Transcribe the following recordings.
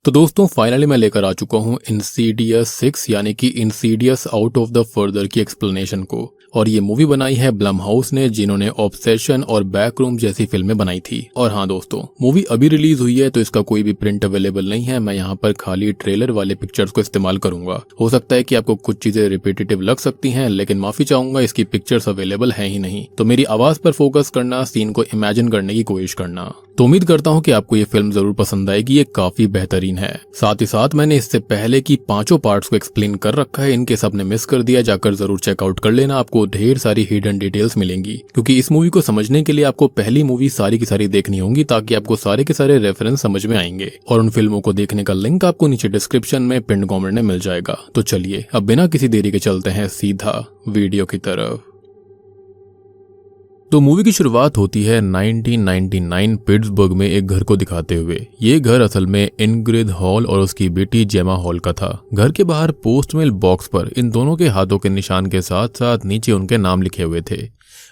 तो दोस्तों फाइनली मैं लेकर आ चुका हूँ इंसीडियस 6 यानी कि Insidious out of the further की एक्सप्लेनेशन को। और ये मूवी बनाई है ब्लमहाउस ने, जिन्होंने ऑब्सेशन और बैकरूम जैसी फिल्में बनाई थी। और हाँ दोस्तों, मूवी अभी रिलीज हुई है तो इसका कोई भी प्रिंट अवेलेबल नहीं है। मैं यहाँ पर खाली ट्रेलर वाले पिक्चर्स को इस्तेमाल करूंगा। हो सकता है कि आपको कुछ चीजें रिपीटेटिव लग सकती हैं, लेकिन माफी चाहूंगा, इसकी पिक्चर्स अवेलेबल है ही नहीं। तो मेरी आवाज पर फोकस करना, सीन को इमेजिन करने की कोशिश करना। तो उम्मीद करता हूँ कि आपको ये फिल्म जरूर पसंद आएगी। ये काफी बेहतरीन है। साथ ही साथ मैंने इससे पहले की 5 पार्ट्स को एक्सप्लेन कर रखा है। इनकेस आपने मिस कर दिया, जाकर जरूर चेकआउट कर लेना। आपको ढेर सारी हिडन डिटेल्स मिलेंगी, क्योंकि इस मूवी को समझने के लिए आपको पहली मूवी सारी की सारी देखनी होंगी, ताकि आपको सारे के सारे रेफरेंस समझ में आएंगे। और उन फिल्मों को देखने का लिंक आपको नीचे डिस्क्रिप्शन में पिन कमेंट में मिल जाएगा। तो चलिए अब बिना किसी देरी के चलते हैं सीधा वीडियो की तरफ। तो मूवी की शुरुआत होती है 1999 पिट्सबर्ग में एक घर को दिखाते हुए। ये घर असल में इंग्रिड हॉल और उसकी बेटी जेमा हॉल का था। घर के बाहर पोस्टमेल बॉक्स पर इन दोनों के हाथों के निशान के साथ साथ नीचे उनके नाम लिखे हुए थे।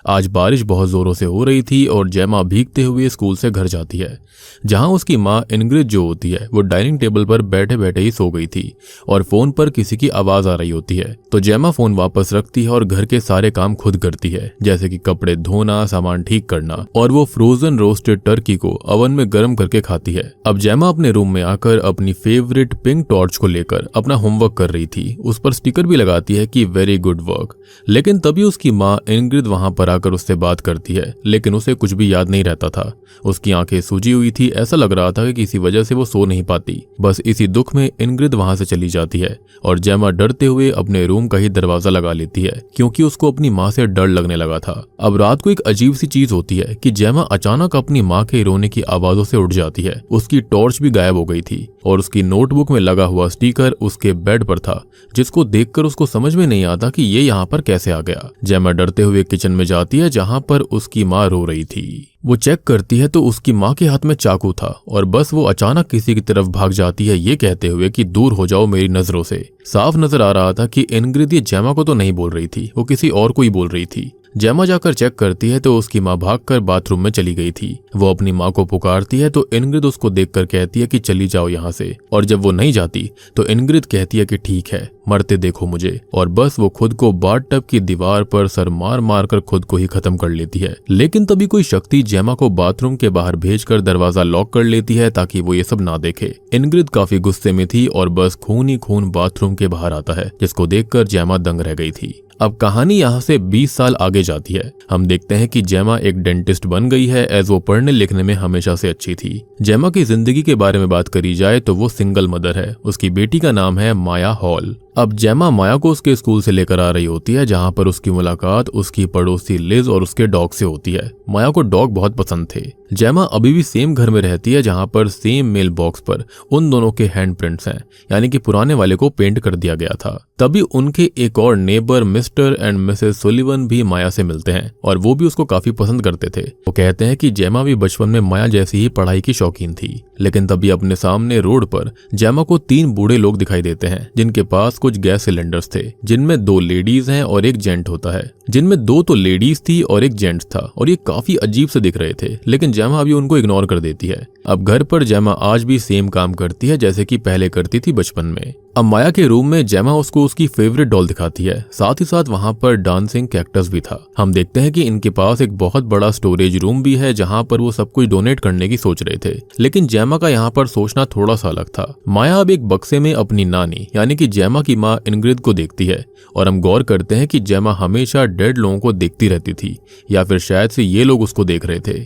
आज बारिश बहुत जोरों से हो रही थी और जेमा भीगते हुए स्कूल से घर जाती है, जहां उसकी माँ इंग्रिड जो होती है वो डाइनिंग टेबल पर बैठे बैठे ही सो गई थी और फोन पर किसी की आवाज आ रही होती है। तो जेमा फोन वापस रखती है और घर के सारे काम खुद करती है, जैसे कि कपड़े धोना, सामान ठीक करना, और वो फ्रोजन रोस्टेड टर्की को ओवन में गर्म करके खाती है। अब जेमा अपने रूम में आकर अपनी फेवरेट पिंक टॉर्च को लेकर अपना होमवर्क कर रही थी। उस पर स्टिकर भी लगाती है कि वेरी गुड वर्क। लेकिन तभी उसकी माँ इंग्रिड वहां पर आकर उससे बात करती है, लेकिन उसे कुछ भी याद नहीं रहता था। उसकी आंखें सूजी हुई थी। ऐसा लग रहा था कि किसी वजह से वो सो नहीं पाती। बस इसी दुख में इंग्रिड वहां से चली जाती है और जेमा डरते हुए अपने रूम का ही दरवाजा लगा लेती है, क्योंकि उसको अपनी माँ से डर लगने लगा था। अब रात को एक अजीब सी चीज होती है कि जेमा अचानक अपनी माँ के रोने की आवाजों से उठ जाती है। उसकी टॉर्च भी गायब हो गई थी और उसकी नोटबुक में लगा हुआ स्टिकर उसके बेड पर था, जिसको देखकर उसको समझ में नहीं आता कि ये यहाँ पर कैसे आ गया। जेमा डरते हुए किचन में जाती है, जहाँ पर उसकी माँ रो रही थी। वो चेक करती है तो उसकी माँ के हाथ में चाकू था और बस वो अचानक किसी की तरफ भाग जाती है, ये कहते हुए कि दूर हो जाओ मेरी नजरों से। साफ नजर आ रहा था कि इंग्रिड ये जेमा को तो नहीं बोल रही थी, वो किसी और को ही बोल रही थी। जेमा जाकर चेक करती है तो उसकी माँ भागकर बाथरूम में चली गई थी। वो अपनी माँ को पुकारती है तो इंग्रिड उसको देखकर कहती है कि चली जाओ यहाँ से। और जब वो नहीं जाती तो इंग्रिड कहती है कि ठीक है, मरते देखो मुझे। और बस वो खुद को बाथटब की दीवार पर सर मार मार कर खुद को ही खत्म कर लेती है। लेकिन तभी कोई शक्ति जेमा को बाथरूम के बाहर भेजकर दरवाजा लॉक कर लेती है, ताकि वो ये सब ना देखे। इंग्रिड काफी गुस्से में थी और बस खून ही खून बाथरूम के बाहर आता है, जिसको देखकर जेमा दंग रह गई थी। अब कहानी यहाँ से 20 साल आगे जाती है। हम देखते हैं कि जेमा एक डेंटिस्ट बन गई है, एज वो पढ़ने लिखने में हमेशा से अच्छी थी। जेमा की जिंदगी के बारे में बात करी जाए तो वो सिंगल मदर है। उसकी बेटी का नाम है माया हॉल। अब जेमा माया को उसके स्कूल से लेकर आ रही होती है, जहाँ पर उसकी मुलाकात उसकी पड़ोसी लिज और उसके डॉग से होती है। माया को डॉग बहुत पसंद थे। जेमा अभी भी सेम घर में रहती है, जहाँ पर सेम मेल बॉक्स पर उन दोनों के हैंडप्रिंट्स हैं, यानी कि पुराने वाले को पेंट कर दिया गया था। तभी उनके एक और neighbour mister and Mrs Sullivan भी माया से मिलते हैं और वो भी उसको काफी पसंद करते थे। वो कहते हैं कि जेमा भी बचपन में माया जैसी ही पढ़ाई की शौकीन थी। लेकिन तभी अपने सामने रोड पर जेमा को 3 बूढ़े लोग दिखाई देते हैं, जिनके पास कुछ गैस सिलेंडर्स थे, जिनमें 2 लेडीज हैं और एक जेंट होता है। जिनमें 2 तो लेडीज थी और एक जेंट्स था, और ये काफी अजीब से दिख रहे थे। लेकिन जेमा अभी उनको इग्नोर कर देती है। अब घर पर जेमा आज भी सेम काम करती है जैसे कि पहले करती थी बचपन में। अब माया के रूम में जेमा उसको उसकी फेवरेट डॉल दिखाती है। साथ ही साथ वहां पर डांसिंग कैक्टस भी था। हम देखते हैं कि इनके पास एक बहुत बड़ा स्टोरेज रूम भी है, जहां पर वो सब कुछ डोनेट करने की सोच रहे थे। लेकिन जेमा का यहाँ पर सोचना थोड़ा सा अलग था। माया अब एक बक्से में अपनी नानी यानी कि जेमा की माँ इंग्रिड को देखती है, और हम गौर करते हैं कि जेमा हमेशा डेड लोगों को देखती रहती थी, या फिर शायद से ये लोग उसको देख रहे थे।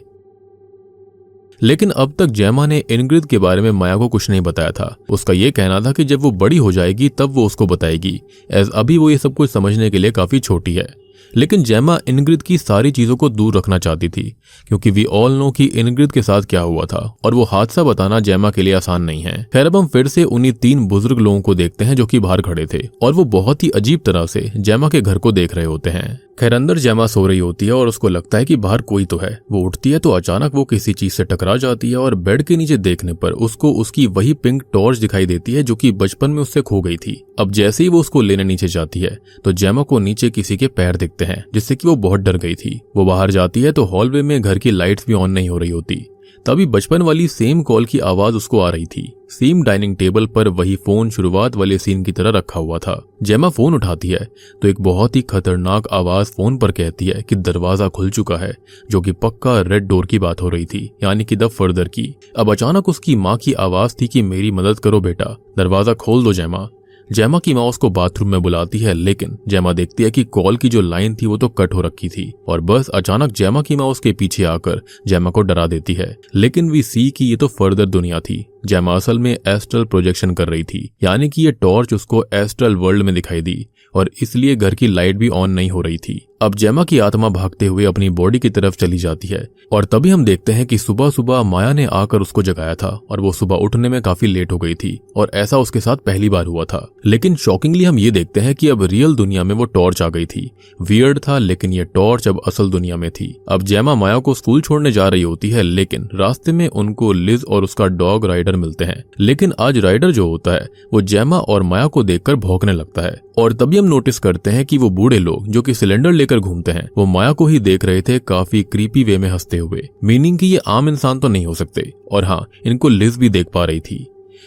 लेकिन अब तक जेमा ने इंग्रिड के बारे में माया को कुछ नहीं बताया था। उसका ये कहना था कि जब वो बड़ी हो जाएगी तब वो उसको बताएगी, एज अभी वो ये सब कुछ समझने के लिए काफी छोटी है। लेकिन जेमा इंग्रिड की सारी चीजों को दूर रखना चाहती थी, क्योंकि वी ऑल नो कि इंग्रिड के साथ क्या हुआ था, और वो हादसा बताना जेमा के लिए आसान नहीं है। खैर अब हम फिर से उन्हीं 3 बुजुर्ग लोगों को देखते हैं जो कि बाहर खड़े थे, और वो बहुत ही अजीब तरह से जेमा के घर को देख रहे होते हैं। खैर अंदर जेमा सो रही होती है और उसको लगता है कि बाहर कोई तो है। वो उठती है तो अचानक वो किसी चीज से टकरा जाती है और बेड के नीचे देखने पर उसको उसकी वही पिंक टॉर्च दिखाई देती है जो कि बचपन में उससे खो गई थी। अब जैसे ही वो उसको लेने नीचे जाती है तो जेमा को नीचे किसी के पैर दिखते हैं, जिससे कि वो बहुत डर गई थी। वो बाहर जाती है तो हॉलवे में घर की लाइट्स भी ऑन नहीं हो रही होती। तभी बचपन वाली सेम कॉल की आवाज उसको आ रही थी। सेम डाइनिंग टेबल पर वही फोन शुरुआत वाले सीन की तरह रखा हुआ था। जेमा फोन उठाती है तो एक बहुत ही खतरनाक आवाज फोन पर कहती है कि दरवाजा खुल चुका है, जो कि पक्का रेड डोर की बात हो रही थी, यानी कि द फर्दर की। अब अचानक उसकी माँ की आवाज थी कि मेरी मदद करो बेटा, दरवाजा खोल दो जेमा। जेमा की माँ उसको बाथरूम में बुलाती है, लेकिन जेमा देखती है कि कॉल की जो लाइन थी वो तो कट हो रखी थी और बस अचानक जेमा की माँ उसके पीछे आकर जेमा को डरा देती है। लेकिन वी सी की ये तो फर्दर दुनिया थी। जेमा असल में एस्ट्रल प्रोजेक्शन कर रही थी, यानी कि ये टॉर्च उसको एस्ट्रल वर्ल्ड में दिखाई दी और इसलिए घर की लाइट भी ऑन नहीं हो रही थी। अब जेमा की आत्मा भागते हुए अपनी बॉडी की तरफ चली जाती है और तभी हम देखते हैं कि सुबह सुबह माया ने आकर उसको जगाया था और वो सुबह उठने में काफी लेट हो गई थी और ऐसा उसके साथ पहली बार हुआ था। लेकिन शॉकिंगली हम ये देखते हैं कि अब रियल दुनिया में वो टॉर्च आ गई थी। वियर्ड था, लेकिन ये टॉर्च अब असल दुनिया में थी। अब जेमा माया को स्कूल छोड़ने जा रही होती है, लेकिन रास्ते में उनको लिज और उसका डॉग राइडर मिलते हैं। लेकिन आज राइडर जो होता है वो जेमा और माया को देखकर भौंकने लगता है और तभी हम नोटिस करते हैं कि वो बूढ़े लोग जो कि सिलेंडर लेकर घूमते हैं वो माया को ही देख रहे थे, काफी क्रीपी वे में हंसते हुए, मीनिंग कि ये आम इंसान तो नहीं हो सकते। और हाँ, इनको लिज भी देख पा रही थी।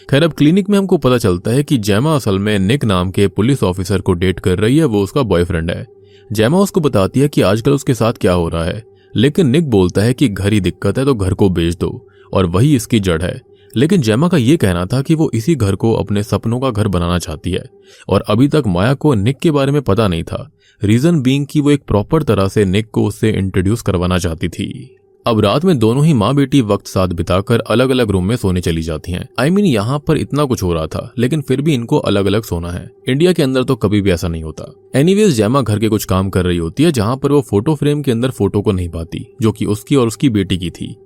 खैर अब क्लिनिक में हमको पता चलता है कि जेमा असल में निक नाम के पुलिस ऑफिसर को डेट कर रही है, वो उसका बॉयफ्रेंड है। जेमा उसको बताती है कि आजकल उसके साथ क्या हो रहा है, लेकिन निक बोलता है कि घर ही दिक्कत है तो घर को बेच दो और वही इसकी जड़ है। लेकिन जेमा का ये कहना था कि वो इसी घर को अपने सपनों का घर बनाना चाहती है और अभी तक माया को निक के बारे में पता नहीं था। रीजन बीइंग कि वो एक प्रॉपर तरह से निक को उससे इंट्रोड्यूस करवाना चाहती थी। अब रात में दोनों ही माँ बेटी वक्त साथ बिताकर अलग अलग रूम में सोने चली जाती हैं। I mean, यहाँ पर इतना कुछ हो रहा था, लेकिन फिर भी इनको अलग अलग सोना है। इंडिया के अंदर तो कभी भी ऐसा नहीं होता। एनीवेज जेमा घर के कुछ काम कर रही होती है, जहाँ पर वो फोटो फ्रेम के अंदर फोटो को नहीं पाती, जो कि उसकी और उसकी बेटी की थी।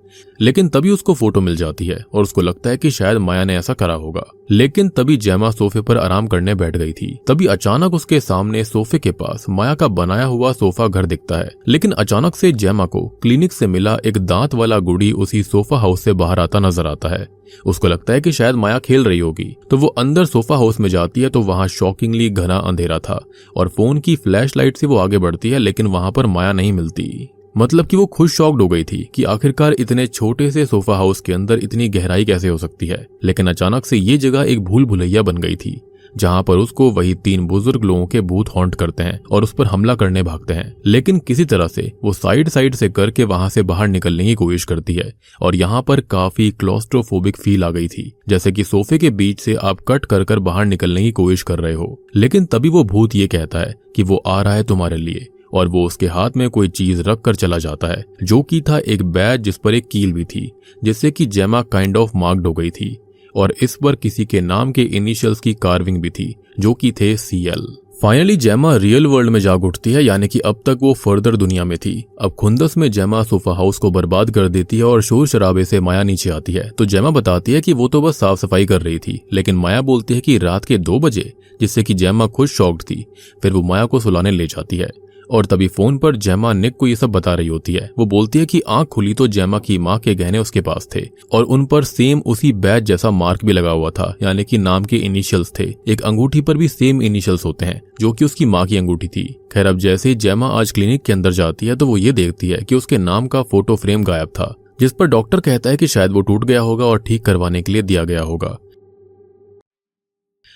लेकिन तभी उसको फोटो मिल जाती है और उसको लगता है कि शायद माया ने ऐसा करा होगा। लेकिन तभी जेमा सोफे पर आराम करने बैठ गई थी। तभी अचानक उसके सामने सोफे के पास माया का बनाया हुआ सोफा घर दिखता है। लेकिन अचानक से जेमा को क्लिनिक से मिला एक दांत वाला गुड़ी उसी सोफा हाउस से बाहर आता नजर आता है। उसको लगता है कि शायद माया खेल रही होगी, तो वो अंदर सोफा हाउस में जाती है तो वहां शॉकिंगली घना अंधेरा था और फोन की फ्लैश लाइट से वो आगे बढ़ती है, लेकिन वहां पर माया नहीं मिलती। मतलब कि वो खुद शॉक्ड हो गई थी कि आखिरकार इतने छोटे से सोफा हाउस के अंदर इतनी गहराई कैसे हो सकती है। लेकिन अचानक से ये जगह एक भूल भुलैया बन गई थी, जहां पर उसको वही 3 बुजुर्ग लोगों के भूत हॉन्ट करते हैं और उस पर हमला करने भागते हैं। लेकिन किसी तरह से वो साइड से करके वहां से बाहर निकलने की कोशिश करती है और यहाँ पर काफी क्लॉस्ट्रोफोबिक फील आ गई थी, जैसे कि सोफे के बीच से आप कट कर बाहर निकलने की कोशिश कर रहे हो। लेकिन तभी वो भूत ये कहता है कि वो आ रहा है तुम्हारे लिए और वो उसके हाथ में कोई चीज रख कर चला जाता है, जो कि था एक बैज जिस पर एक कील भी थी, जिससे कि जेमा काइंड ऑफ मार्क्ड हो गई थी और इस पर किसी के नाम के इनिशियल्स की कार्विंग भी थी, जो कि थे CL। फाइनली जेमा रियल वर्ल्ड में जाग उठती है, यानी कि अब तक वो फर्दर दुनिया में थी। अब खुंदस में जेमा सोफा हाउस को बर्बाद कर देती है और शोर शराबे से माया नीचे आती है तो जेमा बताती है कि वो तो बस साफ सफाई कर रही थी। लेकिन माया बोलती है कि रात के 2 बजे, जिससे कि जेमा खुद शॉक्ड थी। फिर वो माया को सुलाने ले जाती है और तभी फोन पर जेमा निक को ये सब बता रही होती है। वो बोलती है कि आंख खुली तो जेमा की माँ के गहने उसके पास थे और उन पर सेम उसी बैज जैसा मार्क भी लगा हुआ था, यानी कि नाम के इनिशियल्स थे। एक अंगूठी पर भी सेम इनिशियल्स होते हैं, जो कि उसकी माँ की अंगूठी थी। खैर अब जैसे ही जेमा आज क्लिनिक के अंदर जाती है तो वो ये देखती है कि उसके नाम का फोटो फ्रेम गायब था, जिस पर डॉक्टर कहता है कि शायद वो टूट गया होगा और ठीक करवाने के लिए दिया गया होगा।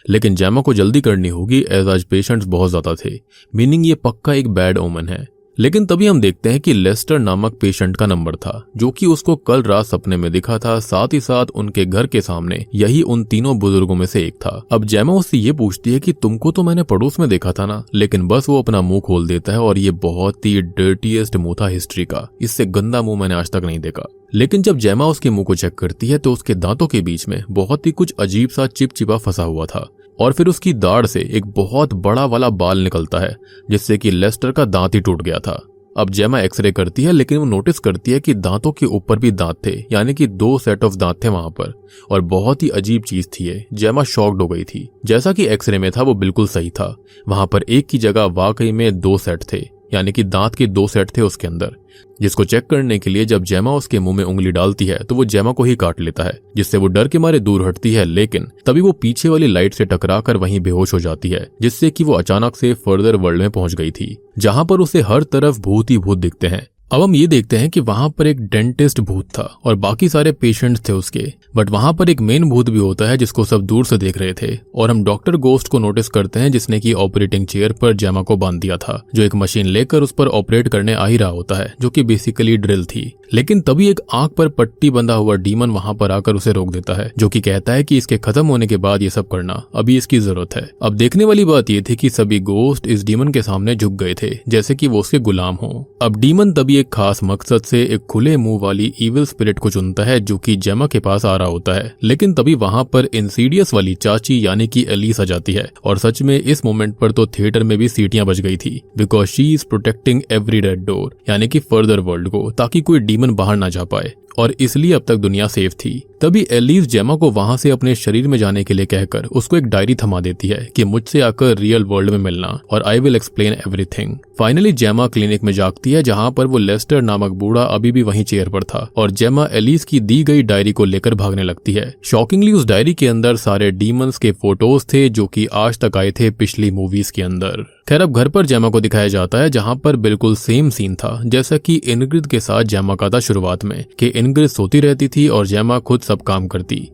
लेकिन जेमा को जल्दी करनी होगी एज आज पेशेंट्स बहुत ज्यादा थे, मीनिंग ये पक्का एक बैड ओमन है। लेकिन तभी हम देखते हैं कि लेस्टर नामक पेशेंट का नंबर था, जो कि उसको कल रात सपने में दिखा था। साथ ही साथ उनके घर के सामने यही उन तीनों बुजुर्गों में से एक था। अब जेमा उससे ये पूछती है कि तुमको तो मैंने पड़ोस में देखा था ना, लेकिन बस वो अपना मुंह खोल देता है और ये बहुत ही डर्टीएस्ट मुंह था हिस्ट्री का। इससे गंदा मुंह मैंने आज तक नहीं देखा। लेकिन जब जेमा उसके मुंह को चेक करती है तो उसके दांतों के बीच में बहुत ही कुछ अजीब सा चिपचिपा फंसा हुआ था और फिर उसकी दाढ़ से एक बहुत बड़ा वाला बाल निकलता है, जिससे कि लेस्टर का दांत ही टूट गया था। अब जेमा एक्सरे करती है, लेकिन वो नोटिस करती है कि दांतों के ऊपर भी दांत थे, यानी कि 2 सेट ऑफ दांत थे वहां पर और बहुत ही अजीब चीज थी ये। जेमा शॉक्ड हो गई थी। जैसा कि एक्सरे में था वो बिल्कुल सही था, वहां पर एक की जगह वाकई में 2 सेट थे, यानी कि दांत के 2 सेट थे उसके अंदर, जिसको चेक करने के लिए जब जेमा उसके मुंह में उंगली डालती है तो वो जेमा को ही काट लेता है, जिससे वो डर के मारे दूर हटती है। लेकिन तभी वो पीछे वाली लाइट से टकराकर वहीं बेहोश हो जाती है, जिससे कि वो अचानक से फर्दर वर्ल्ड में पहुंच गई थी, जहां पर उसे हर तरफ भूत ही भूत दिखते हैं। अब हम ये देखते हैं कि वहां पर एक डेंटिस्ट भूत था और बाकी सारे पेशेंट्स थे उसके, बट वहां पर एक मेन भूत भी होता है जिसको सब दूर से देख रहे थे। और हम डॉक्टर गोस्ट को नोटिस करते हैं जिसने की ऑपरेटिंग चेयर पर जेमा को बांध दिया था, जो एक मशीन लेकर उस पर ऑपरेट करने आ ही रहा होता है, जो कि बेसिकली ड्रिल थी। लेकिन तभी एक आंख पर पट्टी बंधा हुआ डीमन वहां पर आकर उसे रोक देता है, जो कि कहता है कि इसके खत्म होने के बाद ये सब करना, अभी इसकी जरूरत है। अब देखने वाली बात ये थी कि सभी गोस्ट इस डीमन के सामने झुक गए थे, जैसे कि वो उसके गुलाम हो। अब डीमन तभी एक खास मकसद से एक खुले मुंह वाली इविल स्पिरिट को चुनता है, जो कि जेमा के पास आ रहा होता है। लेकिन तभी वहां पर इंसीडियस वाली चाची यानी कि एलिस आ जाती है, और सच में इस मोमेंट पर तो थिएटर में भी सीटियां बज गई थी, because she is protecting every dead door, यानी कि फर्दर वर्ल्ड को, ताकि कोई डीमन बाहर ना जा पाए, और इसलिए अब तक दुनिया सेफ थी। तभी एलिस जेमा को वहां से अपने शरीर में जाने के लिए कहकर उसको एक डायरी थमा देती है कि मुझसे आकर रियल वर्ल्ड में मिलना और I will explain everything. Finally जेमा क्लिनिक में जागती है, जहां पर वो लेस्टर नामक बूढ़ा अभी भी वहीं चेयर पर था, और जेमा एलिस की दी गई डायरी को लेकर भागने लगती है। शॉकिंगली उस डायरी के अंदर सारे डीमंस के फोटोज थे, जो कि आज तक आए थे पिछली मूवीज के अंदर। खैर, अब घर पर जेमा को दिखाया जाता है, जहां पर बिल्कुल सेम सीन था जैसा कि इनग्रिड के साथ जेमा का था शुरुआत में, कि इनग्रिड सोती रहती थी और जेमा खुद सब काम करती।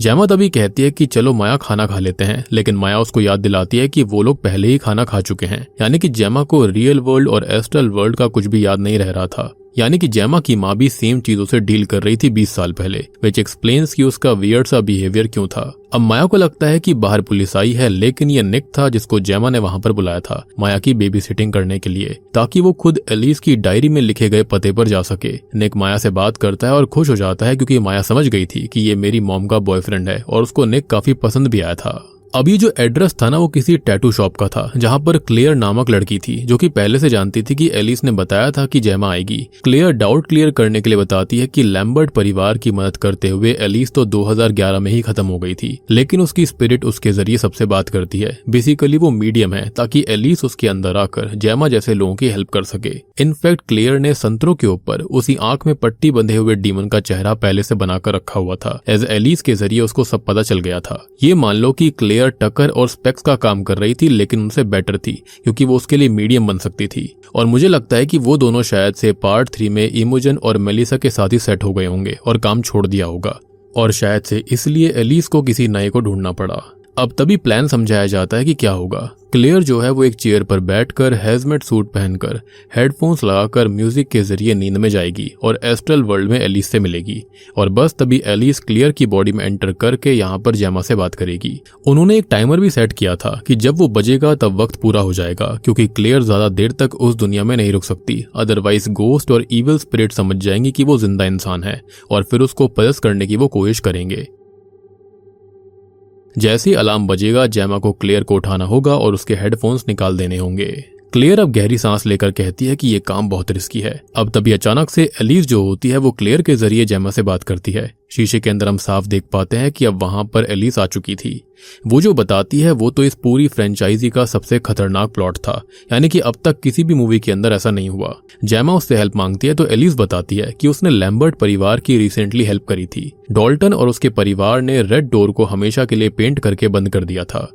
जेमा तभी कहती है कि चलो माया खाना खा लेते हैं, लेकिन माया उसको याद दिलाती है कि वो लोग पहले ही खाना खा चुके हैं, यानी कि जेमा को रियल वर्ल्ड और एस्ट्रल वर्ल्ड का कुछ भी याद नहीं रह रहा था। यानी कि जेमा की माँ भी सेम चीजों से डील कर रही थी 20 साल पहले, विच एक्सप्लेन्स कि उसका वियर्ड सा बिहेवियर क्यों था। अब माया को लगता है कि बाहर पुलिस आई है, लेकिन ये निक था जिसको जेमा ने वहां पर बुलाया था माया की बेबी सिटिंग करने के लिए, ताकि वो खुद एलिस की डायरी में लिखे गए पते पर जा सके। निक माया से बात करता है और खुश हो जाता है, क्योंकि माया समझ गई थी कि ये मेरी मॉम का बॉयफ्रेंड है, और उसको निक काफी पसंद भी आया था। अब ये जो एड्रेस था ना, वो किसी टैटू शॉप का था, जहां पर क्लेयर नामक लड़की थी, जो कि पहले से जानती थी कि एलिस ने बताया था कि जेमा आएगी। क्लेयर डाउट क्लियर करने के लिए बताती है कि लैम्बर्ट परिवार की मदद करते हुए एलिस तो 2011 में ही खत्म हो गई थी, लेकिन उसकी स्पिरिट उसके जरिए सबसे बात करती है। बेसिकली वो मीडियम है, ताकि एलिस उसके अंदर आकर जेमा जैसे लोगों की हेल्प कर सके। इनफैक्ट क्लेयर ने संतरों के ऊपर उसी आंख में पट्टी बंधे हुए डीमन का चेहरा पहले से बनाकर रखा हुआ था, एज एलिस के जरिए उसको सब पता चल गया था। ये मान लो कि क्लेयर टकर और स्पेक्स का काम कर रही थी, लेकिन उनसे बेटर थी, क्योंकि वो उसके लिए मीडियम बन सकती थी। और मुझे लगता है कि वो दोनों शायद से पार्ट 3 में इमोजन और मेलिसा के साथ ही सेट हो गए होंगे और काम छोड़ दिया होगा, और शायद से इसलिए एलिस को किसी नए को ढूंढना पड़ा। अब तभी प्लान समझाया जाता है कि क्या होगा। क्लेयर जो है वो एक चेयर पर बैठकर हेजमेट सूट पहनकर हेडफोन्स लगाकर म्यूजिक के जरिए नींद में जाएगी और एस्ट्रल वर्ल्ड में एलिस से मिलेगी, और बस तभी एलिस क्लेयर की बॉडी में एंटर करके यहाँ पर जेमा से बात करेगी। उन्होंने एक टाइमर भी सेट किया था कि जब वो बजेगा तब वक्त पूरा हो जाएगा, क्योंकि क्लेयर ज्यादा देर तक उस दुनिया में नहीं रुक सकती, अदरवाइज गोस्ट और इविल स्पिरिट समझ जाएंगी कि वो जिंदा इंसान है और फिर उसको पजस करने की वो कोशिश करेंगे। जैसे ही अलार्म बजेगा, जेमा को क्लेयर को उठाना होगा और उसके हेडफोन्स निकाल देने होंगे। क्लेयर अब गहरी सांस लेकर कहती है कि ये काम बहुत रिस्की है। अब तभी अचानक से एलिस जो होती है वो क्लेयर के जरिए जेमा से बात करती है। शीशे के अंदर हम साफ देख पाते हैं कि अब वहां पर एलिस आ चुकी थी। वो जो बताती है वो तो इस पूरी फ्रेंचाइजी का सबसे खतरनाक प्लॉट था, यानी कि अब तक किसी भी मूवी के अंदर ऐसा नहीं हुआ। जेमा उससे हेल्प मांगती है तो एलिस बताती है कि उसने लैम्बर्ट परिवार की रिसेंटली हेल्प करी थी। डॉल्टन और उसके परिवार ने रेड डोर को हमेशा के लिए पेंट करके बंद कर दिया था।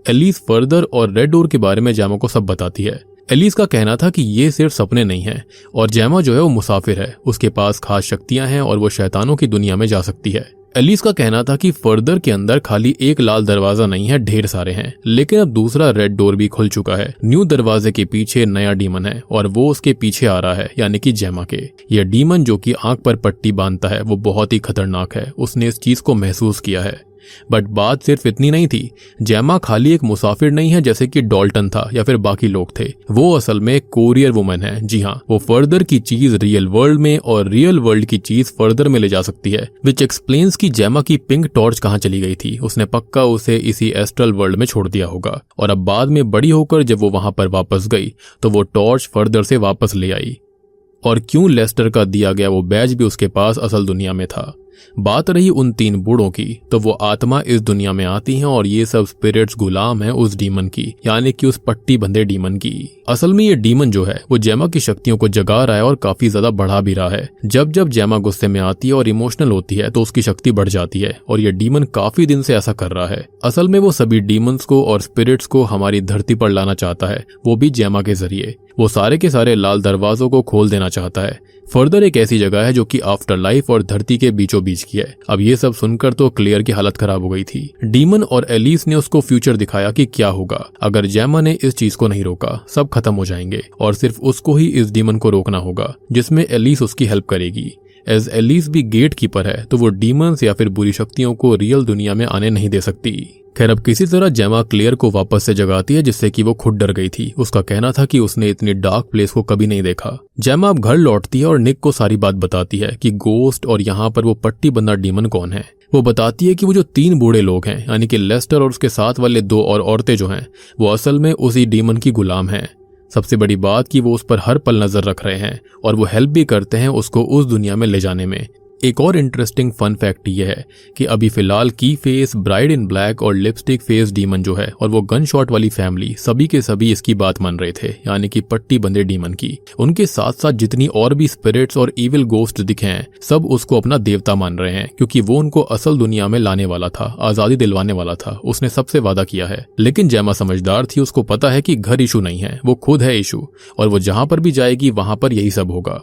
एलिस फर्दर और रेड डोर के बारे में जेमा को सब बताती है। एलिस का कहना था कि ये सिर्फ सपने नहीं हैं, और जेमा जो है वो मुसाफिर है, उसके पास खास शक्तियां हैं और वो शैतानों की दुनिया में जा सकती है। एलिस का कहना था कि फर्दर के अंदर खाली एक लाल दरवाजा नहीं है, ढेर सारे हैं, लेकिन अब दूसरा रेड डोर भी खुल चुका है। न्यू दरवाजे के पीछे नया डीमन है और वो उसके पीछे आ रहा है, यानी कि जेमा के। यह डीमन जो कि आंख पर पट्टी बांधता है वो बहुत ही खतरनाक है, उसने इस चीज को महसूस किया है। बट बात सिर्फ इतनी नहीं थी। जेमा खाली एक मुसाफिर नहीं है जैसे कि डॉल्टन था या फिर बाकी लोग थे, वो असल में कोरियर वुमन है। जी हाँ, वो फर्दर की चीज रियल वर्ल्ड में और रियल वर्ल्ड की चीज फर्दर में ले जा सकती है, विच एक्सप्लेन्स कि जेमा की पिंक टॉर्च कहाँ चली गई थी। उसने पक्का उसे इसी एस्ट्रल वर्ल्ड में छोड़ दिया होगा, और अब बाद में बड़ी होकर जब वो वहां पर वापस गई तो वो टॉर्च फर्दर से वापस ले आई। और क्यों लेस्टर का दिया गया वो बैज भी उसके पास असल दुनिया में था। बात रही उन 3 बूढ़ों की, तो वो आत्मा इस दुनिया में आती हैं और ये सब स्पिरिट्स गुलाम हैं उस डीमन की, यानी कि उस पट्टी बंधे डीमन की। असल में ये डीमन जो है वो जेमा की शक्तियों को जगा रहा है और काफी ज्यादा बढ़ा भी रहा है। जब जब जेमा गुस्से में आती है और इमोशनल होती है तो उसकी शक्ति बढ़ जाती है और ये डीमन काफी दिन से ऐसा कर रहा है। असल में वो सभी डीमंस को और स्पिरिट्स को हमारी धरती पर लाना चाहता है, वो भी जेमा के जरिए। वो सारे के सारे लाल दरवाजों को खोल देना चाहता है। फर्दर एक ऐसी जगह है जो कि आफ्टर लाइफ और धरती के बीचों बीच की है। अब ये सब सुनकर तो क्लियर की हालत खराब हो गई थी। डीमन और एलिस ने उसको फ्यूचर दिखाया कि क्या होगा अगर जेमा ने इस चीज को नहीं रोका, सब खत्म हो जाएंगे और सिर्फ उसको ही इस डीमन को रोकना होगा, जिसमें एलिस उसकी हेल्प करेगी। एज एलिस भी गेट कीपर है तो वो डीमंस या फिर बुरी शक्तियों को रियल दुनिया में आने नहीं दे सकती। खैर, अब किसी तरह जेमा क्लियर को वापस से जगाती है, जिससे कि वो खुद डर गई थी। उसका कहना था कि उसने इतनी डार्क प्लेस को कभी नहीं देखा। जेमा अब घर लौटती है और निक को सारी बात बताती है कि गोस्ट और यहाँ पर वो पट्टी बंधा डीमन कौन है। वो बताती है कि वो जो 3 बूढ़े लोग हैं, यानी कि लेस्टर और उसके साथ वाले 2 और औरतें जो हैं, वो असल में उसी डीमन की गुलाम हैं। सबसे बड़ी बात कि वो उस पर हर पल नजर रख रहे हैं और वो हेल्प भी करते हैं उसको उस दुनिया में ले जाने में। एक और इंटरेस्टिंग फन फैक्ट ये है कि अभी फिलहाल की फेस, ब्राइड इन ब्लैक और लिपस्टिक फेस डीमन जो है और वो गन शॉट वाली फैमिली सभी के सभी इसकी बात मान रहे थे, यानी कि पट्टी बंधे डीमन की। उनके साथ साथ जितनी और भी स्पिरिट्स और इविल गोस्ट दिखे हैं, सब उसको अपना देवता मान रहे हैं, क्योंकि वो उनको असल दुनिया में लाने वाला था, आजादी दिलवाने वाला था। उसने सबसे वादा किया है। लेकिन जेमा समझदार थी, उसको पता है कि घर इशू नहीं है, वो खुद है इशू, और वो जहां पर भी जाएगी वहां पर यही सब होगा।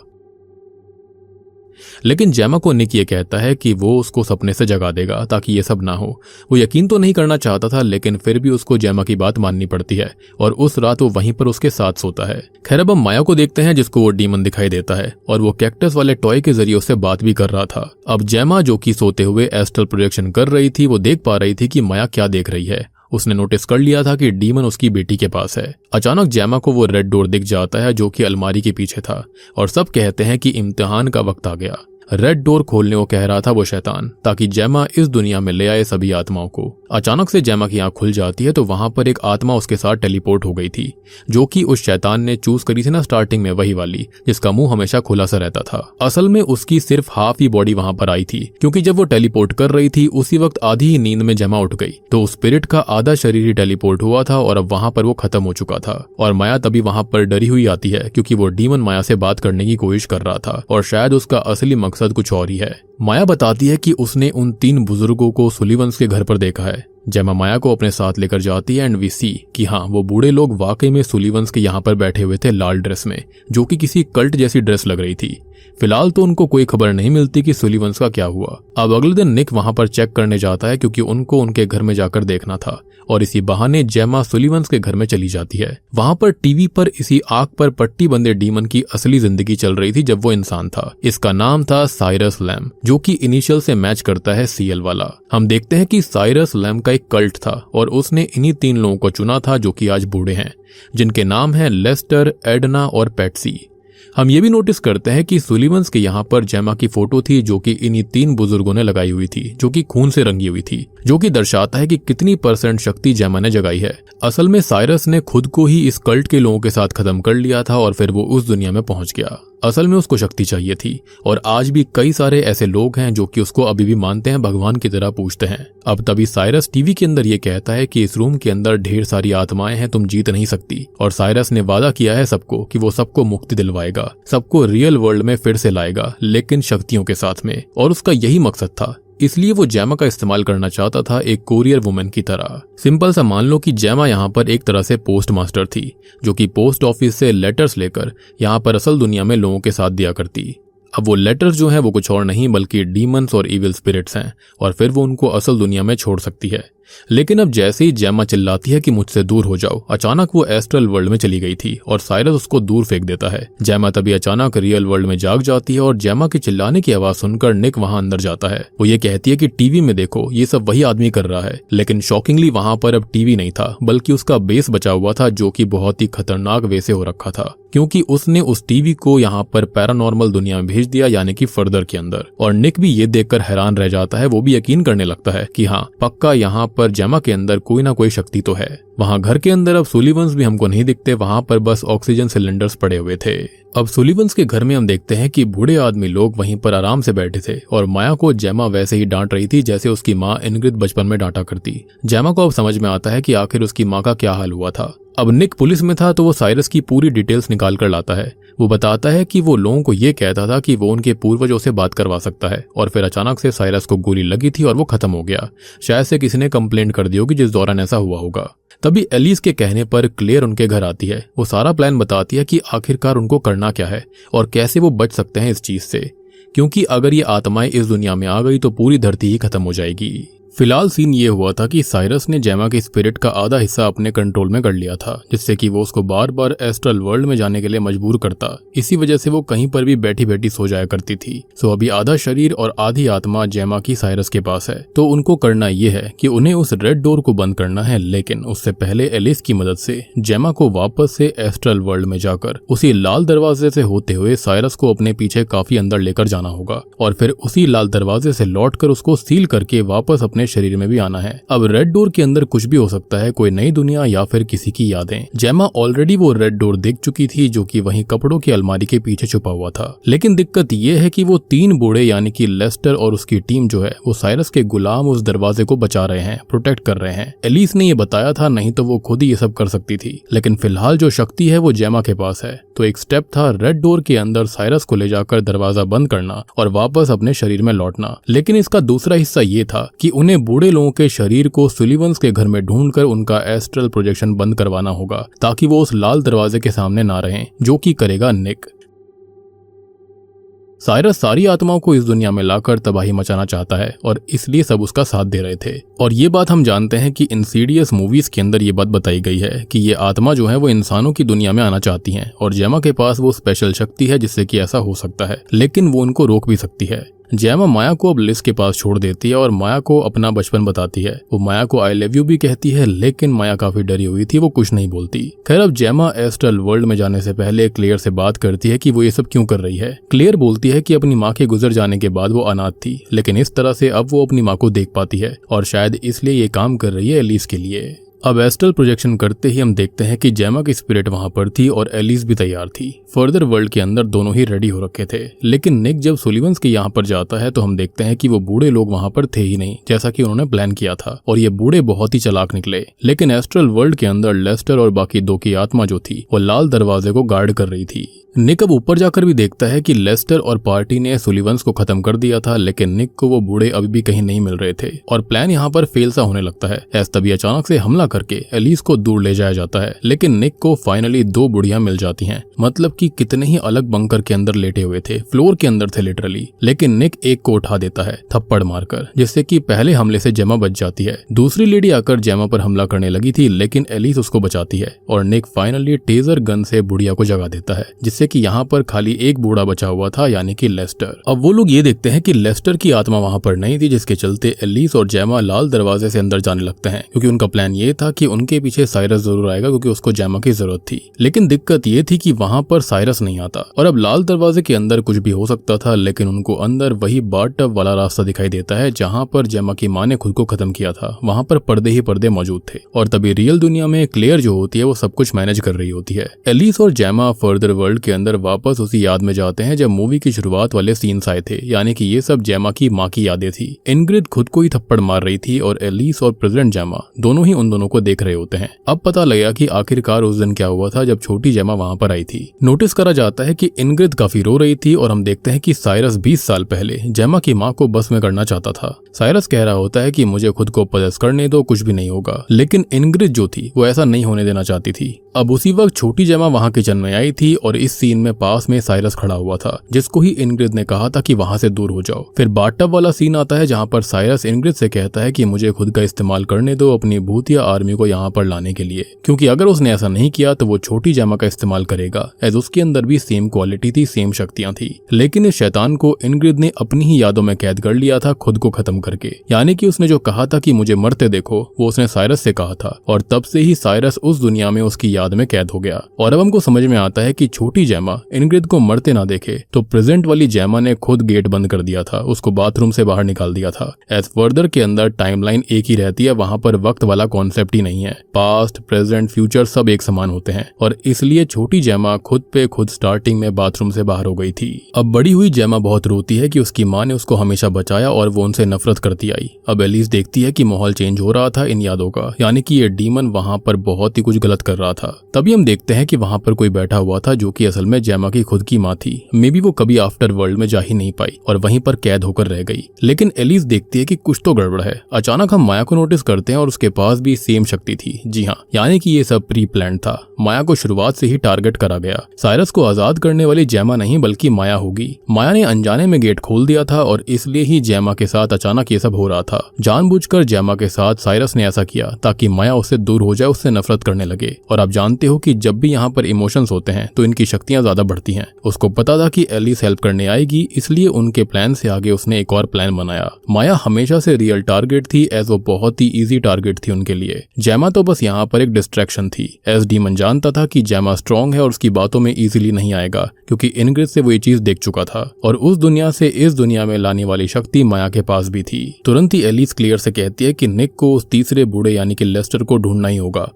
लेकिन जेमा को निक ये कहता है कि वो उसको सपने से जगा देगा ताकि ये सब ना हो। वो यकीन तो नहीं करना चाहता था, लेकिन फिर भी उसको जेमा की बात माननी पड़ती है और उस रात वो वहीं पर उसके साथ सोता है। खैर, अब हम माया को देखते हैं, जिसको वो डीमन दिखाई देता है और वो कैक्टस वाले टॉय के जरिए उससे बात भी कर रहा था। अब जेमा, जो कि सोते हुए एस्ट्रल प्रोजेक्शन कर रही थी, वो देख पा रही थी कि माया क्या देख रही है। उसने नोटिस कर लिया था कि डीमन उसकी बेटी के पास है। अचानक जेमा को वो रेड डोर दिख जाता है जो कि अलमारी के पीछे था और सब कहते हैं कि इम्तिहान का वक्त आ गया। रेड डोर खोलने को कह रहा था वो शैतान, ताकि जेमा इस दुनिया में ले आए सभी आत्माओं को। अचानक से जेमा की आंख खुल जाती है तो वहां पर एक आत्मा उसके साथ टेलीपोर्ट हो गई थी, जो कि उस शैतान ने चूज करी थी ना स्टार्टिंग में, वही वाली जिसका मुंह हमेशा खुला सा रहता था। असल में उसकी सिर्फ हाफ ही बॉडी वहां पर आई थी, क्योंकि जब वो टेलीपोर्ट कर रही थी उसी वक्त आधी ही नींद में जेमा उठ गई, तो उस स्पिरिट का आधा शरीर ही टेलीपोर्ट हुआ था और अब वहां पर वो खत्म हो चुका था। और माया तभी वहां पर डरी हुई आती है, क्योंकि वो डीमन माया से बात करने की कोशिश कर रहा था और शायद उसका असली मकसद कुछ और ही है। माया बताती है कि उसने उन 3 बुजुर्गों को सुलिवंस के घर पर देखा है। जेमा माया को अपने साथ लेकर जाती है एंड वी सी कि हाँ, वो बूढ़े लोग वाकई में सुलिवंस के यहाँ पर बैठे हुए थे लाल ड्रेस में, जो कि किसी कल्ट जैसी ड्रेस लग रही थी। फिलहाल तो उनको कोई खबर नहीं मिलती कि सुलिवंस का क्या हुआ। अब अगले दिन निक वहां पर चेक करने जाता है, क्योंकि उनको उनके घर में जाकर देखना था, और इसी बहाने जेमा सुलिवंस के घर में चली जाती है। वहां पर टीवी पर इसी आग पर पट्टी बंधे डीमन की असली जिंदगी चल रही थी जब वो इंसान था। इसका नाम था साइरस लैम, जो कि इनिशियल से मैच करता है सीएल वाला। हम देखते हैं कि साइरस लैम का एक कल्ट था और उसने इन्हीं 3 लोगों को चुना था जो कि आज बूढ़े हैं, जिनके नाम हैं लेस्टर, एडना और पैट्सी। हम ये भी नोटिस करते हैं कि सुलिवंस के यहाँ पर जेमा की फोटो थी, जो कि इन्हीं 3 बुजुर्गों ने लगाई हुई थी, जो कि खून से रंगी हुई थी, जो कि दर्शाता है कि कितनी % शक्ति जेमा ने जगाई है। असल में साइरस ने खुद को ही इस कल्ट के लोगों के साथ खत्म कर लिया था और फिर वो उस दुनिया में पहुंच गया। असल में उसको शक्ति चाहिए थी और आज भी कई सारे ऐसे लोग हैं जो कि उसको अभी भी मानते हैं, भगवान की तरह पूजते हैं। अब तभी साइरस टीवी के अंदर ये कहता है कि इस रूम के अंदर ढेर सारी आत्माएं हैं, तुम जीत नहीं सकती। और साइरस ने वादा किया है सबको कि वो सबको मुक्ति दिलवाएगा, सबको रियल वर्ल्ड में फिर से लाएगा, लेकिन शक्तियों के साथ में। और उसका यही मकसद था, इसलिए वो जेमा का इस्तेमाल करना चाहता था एक कोरियर वुमेन की तरह। सिंपल सा मान लो कि जेमा यहाँ पर एक तरह से पोस्ट मास्टर थी, जो कि पोस्ट ऑफिस से लेटर्स लेकर यहाँ पर असल दुनिया में लोगों के साथ दिया करती। अब वो लेटर्स जो हैं वो कुछ और नहीं बल्कि डीमंस और इविल स्पिरिट्स हैं, और फिर वो उनको असल दुनिया में छोड़ सकती है। लेकिन अब जैसे ही जेमा चिल्लाती है कि मुझसे दूर हो जाओ, अचानक वो एस्ट्रल वर्ल्ड में चली गई थी और साइरस उसको दूर फेंक देता है। जेमा तभी अचानक रियल वर्ल्ड में जाग जाती है और जेमा की चिल्लाने की आवाज सुनकर निक वहां अंदर जाता है। वो ये कहती है कि टीवी में देखो, ये सब वही आदमी कर रहा है। लेकिन शॉकिंगली वहां पर अब टीवी नहीं था, बल्कि उसका बेस बचा हुआ था, जो कि बहुत ही खतरनाक वे से हो रखा था, क्योंकि उसने उस टीवी को यहाँ पर पैरानॉर्मल दुनिया में भेज दिया, यानी कि फर्दर के अंदर। और निक भी ये देखकर हैरान रह जाता है, वो भी यकीन करने लगता है कि हाँ, पक्का यहाँ पर पर जेमा के अंदर कोई ना कोई शक्ति तो है। वहाँ घर के अंदर अब सुलिवंस भी हमको नहीं दिखते, वहाँ पर बस ऑक्सीजन सिलेंडर्स पड़े हुए थे। अब सुलिवंस के घर में हम देखते हैं कि बूढ़े आदमी लोग वहीं पर आराम से बैठे थे और माया को जेमा वैसे ही डांट रही थी जैसे उसकी माँ इनग्रिड बचपन में डांटा करती। जेमा को अब समझ में आता है कि आखिर उसकी माँ का क्या हाल हुआ था। अब निक पुलिस में था तो वो साइरस की पूरी डिटेल्स निकाल कर लाता है। वो बताता है कि वो लोगों को ये कहता था कि वो उनके पूर्वजों से बात करवा सकता है और फिर अचानक से साइरस को गोली लगी थी और वो खत्म हो गया। शायद से किसी ने कंप्लेंट कर दी होगी जिस दौरान ऐसा हुआ होगा। तभी एलिस के कहने पर क्लेयर उनके घर आती है। वो सारा प्लान बताती है कि आखिरकार उनको करना क्या है और कैसे वो बच सकते हैं इस चीज से, क्योंकि अगर ये आत्माएं इस दुनिया में आ गई तो पूरी धरती ही खत्म हो जाएगी। फिलहाल सीन ये हुआ था कि साइरस ने जेमा के स्पिरिट का आधा हिस्सा अपने कंट्रोल में कर लिया था, जिससे कि वो उसको बार बार एस्ट्रल वर्ल्ड में जाने के लिए मजबूर करता। इसी वजह से वो कहीं पर भी बैठी बैठी सो जाया करती थी। सो अभी आधा शरीर और आधी आत्मा जेमा की साइरस के पास है। तो उनको करना ये है कि उन्हें उस रेड डोर को बंद करना है, लेकिन उससे पहले एलिस की मदद से जेमा को वापस से एस्ट्रल वर्ल्ड में जाकर उसी लाल दरवाजे से होते हुए साइरस को अपने पीछे काफी अंदर लेकर जाना होगा और फिर उसी लाल दरवाजे से लौटकर उसको सील करके वापस अपने शरीर में भी आना है। अब रेड डोर के अंदर कुछ भी हो सकता है, कोई नई दुनिया या फिर किसी की यादें। जेमा ऑलरेडी वो रेड डोर देख चुकी थी जो कि वहीं कपड़ों की अलमारी के पीछे छुपा हुआ था। लेकिन दिक्कत ये है कि वो तीन बूढ़े यानी कि लेस्टर और उसकी टीम जो है वो साइरस के गुलाम उस दरवाजे को बचा रहे हैं, प्रोटेक्ट कर रहे हैं। एलिस ने ये बताया था, नहीं तो वो खुद ही ये सब कर सकती थी। लेकिन फिलहाल जो शक्ति है वो जेमा के पास है। तो एक स्टेप था रेड डोर के अंदर साइरस को ले जाकर दरवाजा बंद करना और वापस अपने शरीर में लौटना। लेकिन इसका दूसरा हिस्सा ये था कि उन्हें बूढ़े लोगों के शरीर को सुलिवंस के घर में ढूंढकर उनका एस्ट्रल प्रोजेक्शन बंद करवाना होगा ताकि वो उस लाल दरवाजे के सामने ना रहें, जो कि करेगा निक। साइरस सारी आत्माओं को इस दुनिया में लाकर तबाही मचाना चाहता है और इसलिए सब उसका साथ दे रहे थे। और ये बात हम जानते हैं कि इंसीडियस मूवीज के अंदर ये बात बताई गई है कि ये आत्मा जो है वो इंसानों की दुनिया में आना चाहती हैं और जेमा के पास वो स्पेशल शक्ति है जिससे कि ऐसा हो सकता है, लेकिन वो उनको रोक भी सकती है। जेमा माया को अब लिस के पास छोड़ देती है और माया को अपना बचपन बताती है। वो माया को आई लव यू भी कहती है, लेकिन माया काफी डरी हुई थी, वो कुछ नहीं बोलती। खैर अब जेमा एस्ट्रल वर्ल्ड में जाने से पहले क्लेयर से बात करती है कि वो ये सब क्यों कर रही है। क्लेयर बोलती है कि अपनी माँ के गुजर जाने के बाद वो अनाथ थी, लेकिन इस तरह से अब वो अपनी माँ को देख पाती है और शायद इसलिए ये काम कर रही है एलिस के लिए। अब एस्ट्रल प्रोजेक्शन करते ही हम देखते हैं कि जेमा की स्पिरिट वहां पर थी और एलिस भी तैयार थी। फर्दर वर्ल्ड के अंदर दोनों ही रेडी हो रखे थे। लेकिन निक जब सुलिवंस के यहाँ पर जाता है तो हम देखते हैं कि वो बूढ़े लोग वहां पर थे ही नहीं, जैसा कि उन्होंने प्लान किया था, और ये बूढ़े बहुत ही चालाक निकले। लेकिन एस्ट्रल वर्ल्ड के अंदर लेस्टर और बाकी दो की आत्मा जो थी वो लाल दरवाजे को गार्ड कर रही थी। निक अब ऊपर जाकर भी देखता है कि लेस्टर और पार्टी ने सुलिवंस को खत्म कर दिया था, लेकिन निक को वो बूढ़े अभी भी कहीं नहीं मिल रहे थे और प्लान यहाँ पर फेल सा होने लगता है। तभी अचानक से हमला करके एलिस को दूर ले जाया जाता है, लेकिन निक को फाइनली दो बुढ़ियां मिल जाती हैं। मतलब कि कितने ही अलग बंकर के अंदर लेटे हुए थे, फ्लोर के अंदर थे लिटरली। लेकिन निक एक को उठा देता है थप्पड़ मारकर, जिससे कि पहले हमले से जेमा बच जाती है। दूसरी लेडी आकर जेमा पर हमला करने लगी थी, लेकिन एलिस उसको बचाती है और निक फाइनली टेजर गन से बुढ़िया को जगा देता है, जिससे कि यहाँ पर खाली एक बूढ़ा बचा हुआ था, यानी कि लेस्टर। अब वो लोग ये देखते हैं कि लेस्टर की आत्मा वहां पर नहीं थी, जिसके चलते एलिस और जेमा लाल दरवाजे से अंदर जाने लगते हैं, क्योंकि उनका प्लान ये था कि उनके पीछे साइरस जरूर आएगा क्योंकि उसको जेमा की जरूरत थी। लेकिन दिक्कत ये थी कि वहां पर साइरस नहीं आता और अब लाल दरवाजे के अंदर कुछ भी हो सकता था, लेकिन उनको अंदर वही बाथ-टब वाला रास्ता दिखाई देता है जहां पर जेमा की माँ ने खुद को खत्म किया था। वहां पर पर्दे ही पर्दे मौजूद थे और तभी रियल दुनिया में क्लेयर जो होती है वो सब कुछ मैनेज कर रही होती है। एलिस और जेमा फर्दर वर्ल्ड के अंदर वापस उसी याद में जाते हैं जब मूवी की शुरुआत वाले सीन्स आए थे, यानी कि ये सब जेमा की माँ की यादें थी। इनग्रिड खुद को ही थप्पड़ मार रही थी और एलिस और प्रेसिडेंट जेमा दोनों ही उन दोनों को देख रहे होते हैं। अब पता लगा कि आखिरकार उस दिन क्या हुआ था जब छोटी जेमा वहां पर आई थी। नोटिस करा जाता है कि इनग्रिड काफी रो रही थी और हम देखते हैं कि साइरस 20 साल पहले जेमा की माँ को बस में करना चाहता था। साइरस कह रहा होता है कि मुझे खुद को पजेस करने दो, कुछ भी नहीं होगा, लेकिन इनग्रिड जो थी वो ऐसा नहीं होने देना चाहती थी। अब उसी वक्त छोटी जेमा वहां किचन में आई थी और इस सीन में पास में साइरस खड़ा हुआ था, जिसको ही इनग्रिड ने कहा था कि वहां से दूर हो जाओ। फिर बाथ-टब वाला सीन आता है जहां पर साइरस इनग्रिड से कहता है कि मुझे खुद का इस्तेमाल करने दो अपनी भूतिया आर्मी को यहाँ पर लाने के लिए, क्योंकि अगर उसने ऐसा नहीं किया तो वो छोटी जेमा का इस्तेमाल करेगा, एज उसके अंदर भी सेम क्वालिटी थी, सेम शक्तियां थी। लेकिन इस शैतान को इनग्रिड ने अपनी ही यादों में कैद कर लिया था, खुद को खत्म करके। यानी कि उसने जो कहा था कि मुझे मरते देखो, वो उसने साइरस से कहा था और तब से ही साइरस उस दुनिया में उसकी याद में कैद हो गया। और अब हमको समझ में आता है कि छोटी जैमा इनग्रिड को मरते ना देखे तो प्रेजेंट वाली जैमा ने खुद गेट बंद कर दिया था, उसको बाथरूम से बाहर निकाल दिया था। एज फर्दर के अंदर टाइमलाइन एक ही रहती है, वहां पर वक्त वाला कॉन्सेप्ट ही नहीं है। पास्ट, प्रेजेंट, फ्यूचर सब एक समान होते हैं और इसलिए छोटी जैमा खुद पे खुद स्टार्टिंग में बाथरूम से बाहर हो गई थी। अब बड़ी हुई जैमा बहुत रोती है कि उसकी माँ ने उसको हमेशा बचाया और वो उनसे नफरत करती आई। अब एलिस देखती है कि माहौल चेंज हो रहा था इन यादों का, यानी कि ये डीमन वहां पर बहुत ही कुछ गलत कर रहा था। तभी हम देखते हैं कि वहां पर कोई बैठा हुआ था जो कि असल में जैमा की खुद की माँ थी। मे बी वो कभी आफ्टर वर्ल्ड में जा ही नहीं पाई और वहीं पर कैद होकर रह गई। लेकिन एलिस देखती है कि कुछ तो गड़बड़ है। अचानक हम माया को नोटिस करते हैं और उसके पास भी सेम शक्ति थी। जी हाँ, यानी कि ये सब प्री प्लान था। माया को शुरुआत से ही टारगेट करा गया। साइरस को आजाद करने वाली जैमा नहीं बल्कि माया होगी। माया ने अनजाने में गेट खोल दिया था और इसलिए ही जैमा के साथ अचानक ये सब हो रहा था। जानबूझकर जैमा के साथ साइरस ने ऐसा किया ताकि माया उससे दूर हो जाए, उससे नफरत करने लगे। और आप जानते हो कि जब भी यहाँ पर इमोशंस होते हैं तो इनकी शक्तियां ज्यादा बढ़ती हैं। उसको पता था कि एलिस हेल्प करने आएगी, इसलिए उनके प्लान से आगे उसने एक और प्लान बनाया। माया हमेशा से रियल टारगेट थी, एज वो बहुत ही इजी टारगेट थी उनके लिए। जैमा तो बस यहाँ पर एक डिस्ट्रैक्शन थी। एज डीमन जानता था कि जैमा स्ट्रांग है और उसकी बातों में इजीली नहीं आएगा, क्योंकि इनग्रिड से वो ये चीज देख चुका था और उस दुनिया से इस दुनिया में लाने वाली शक्ति माया के पास भी थी। तुरंत ही एलिस क्लियर से कहती है कि निक को उस तीसरे बूढ़े यानी कि लेस्टर को ढूंढना ही होगा।